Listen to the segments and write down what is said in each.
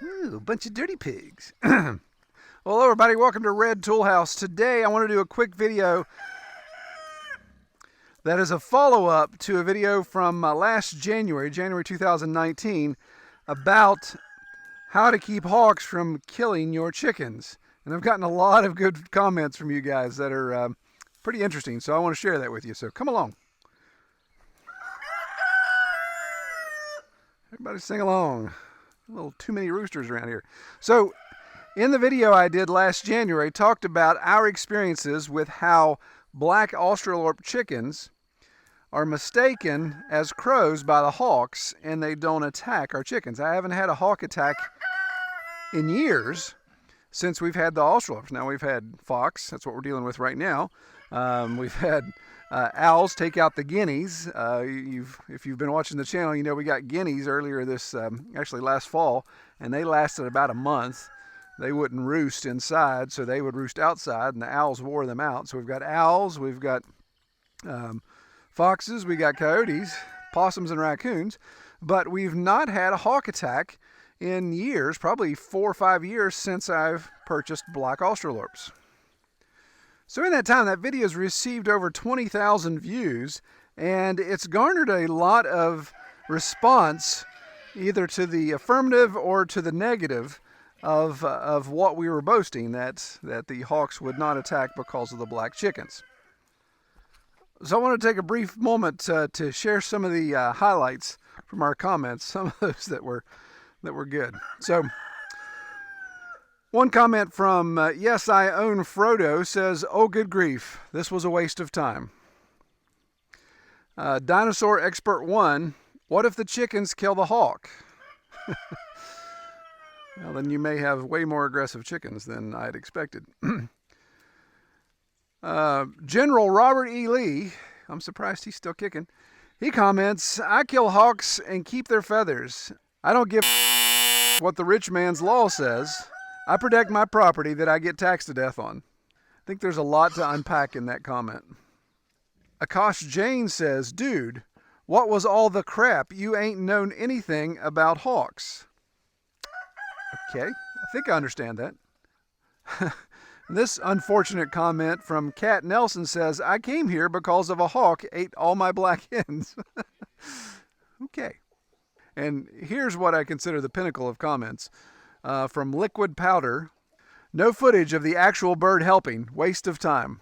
Ooh, a bunch of dirty pigs. Well, hello everybody, welcome to Red Tool House. Today I want to do a quick video that is a follow-up to a video from last January 2019, about how to keep hawks from killing your chickens. And I've gotten a lot of good comments from you guys that are pretty interesting, so I want to share that with you. So come along. Everybody sing along. A little too many roosters around here. So in the video I did last January, talked about our experiences with how black Australorp chickens are mistaken as crows by the hawks, and they don't attack our chickens. I haven't had a hawk attack in years since we've had the Australorps. Now we've had fox, that's what we're dealing with right now. We've had owls take out the guineas. If you've been watching the channel, you know we got guineas earlier this, actually last fall, and they lasted about a month. They wouldn't roost inside, so they would roost outside, and the owls wore them out. So we've got owls, we've got foxes, we got coyotes, possums, and raccoons, but we've not had a hawk attack in years, probably 4 or 5 years since I've purchased black Australorps. So in that time, that video has received over 20,000 views, and it's garnered a lot of response, either to the affirmative or to the negative of what we were boasting, that the hawks would not attack because of the black chickens. So I want to take a brief moment to share some of the highlights from our comments, some of those that were good. So one comment from Yes I Own Frodo says, "Oh good grief, this was a waste of time." Dinosaur Expert 1, "What if the chickens kill the hawk?" Well, then you may have way more aggressive chickens than I'd expected. General Robert E. Lee, I'm surprised he's still kicking. He comments, "I kill hawks and keep their feathers. I don't give what the rich man's law says. I protect my property that I get taxed to death on." I think there's a lot to unpack in that comment. Akash Jain says, "Dude, what was all the crap? You ain't known anything about hawks." Okay, I think I understand that. This unfortunate comment from Kat Nelson says, "I came here because of a hawk ate all my black hens." Okay. And here's what I consider the pinnacle of comments. From Liquid Powder, "No footage of the actual bird helping. Waste of time."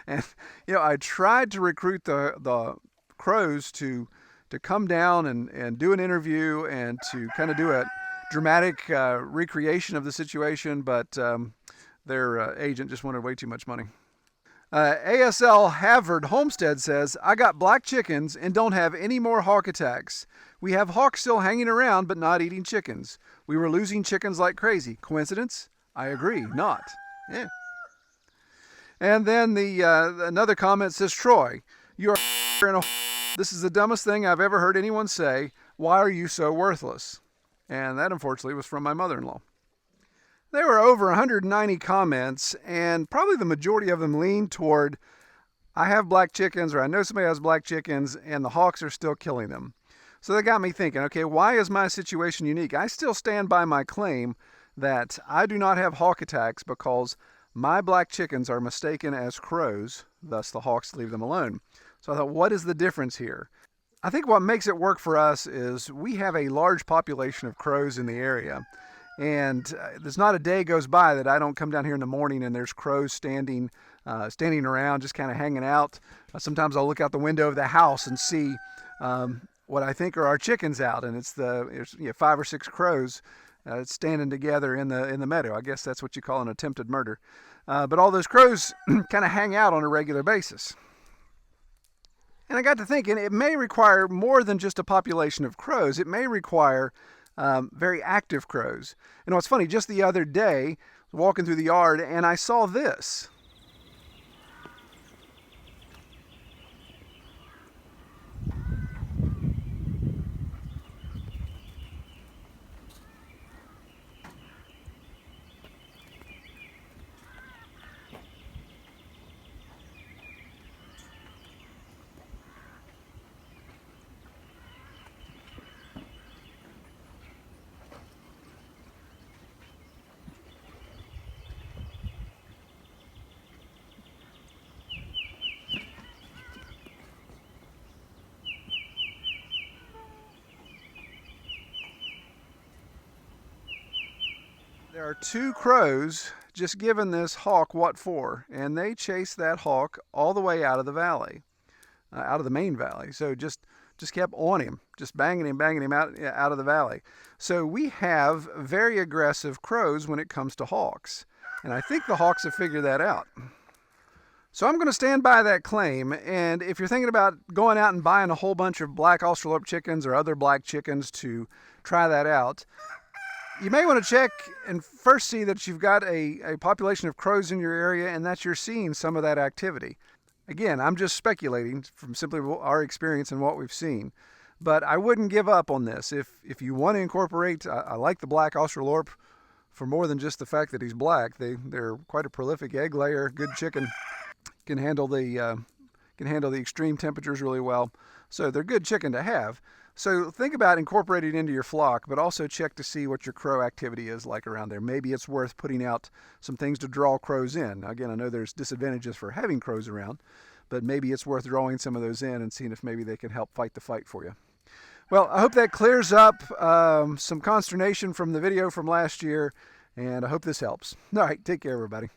And, you know, I tried to recruit the crows to come down and do an interview and to kind of do a dramatic recreation of the situation, but their agent just wanted way too much money. ASL Havard Homestead says, "I got black chickens and don't have any more hawk attacks. We have hawks still hanging around but not eating chickens. We were losing chickens like crazy. Coincidence? I agree, not." Yeah. And then another comment says, "Troy, you're in a this is the dumbest thing I've ever heard anyone say. Why are you so worthless?" And that, unfortunately, was from my mother-in-law. There were over 190 comments, and probably the majority of them leaned toward, I have black chickens, or I know somebody has black chickens, and the hawks are still killing them. So that got me thinking, okay, why is my situation unique? I still stand by my claim that I do not have hawk attacks because my black chickens are mistaken as crows, thus the hawks leave them alone. So I thought, what is the difference here? I think what makes it work for us is we have a large population of crows in the area. And there's not a day goes by that I don't come down here in the morning and there's crows standing around, just kind of hanging out. Sometimes I'll look out the window of the house and see what I think are our chickens out, and it's 5 or 6 crows standing together in the meadow. I guess that's what you call an attempted murder. But all those crows kind of hang out on a regular basis. And I got to thinking, it may require more than just a population of crows. It may require very active crows. You know, it's funny, just the other day, I was walking through the yard and I saw this. There are 2 crows just giving this hawk what for, and they chased that hawk all the way out of the valley, out of the main valley. So just kept on him, just banging him out of the valley. So we have very aggressive crows when it comes to hawks, and I think the hawks have figured that out. So I'm going to stand by that claim, and if you're thinking about going out and buying a whole bunch of black Australorp chickens or other black chickens to try that out, you may want to check and first see that you've got a population of crows in your area and that you're seeing some of that activity. Again, I'm just speculating from simply our experience and what we've seen, but I wouldn't give up on this. If you want to incorporate, I like the black Australorp for more than just the fact that he's black. They're quite a prolific egg layer, good chicken. Can handle the extreme temperatures really well, so they're good chicken to have. So think about incorporating it into your flock, but also check to see what your crow activity is like around there. Maybe it's worth putting out some things to draw crows in. Again, I know there's disadvantages for having crows around, but maybe it's worth drawing some of those in and seeing if maybe they can help fight the fight for you. Well, I hope that clears up some consternation from the video from last year, and I hope this helps. All right, take care, everybody.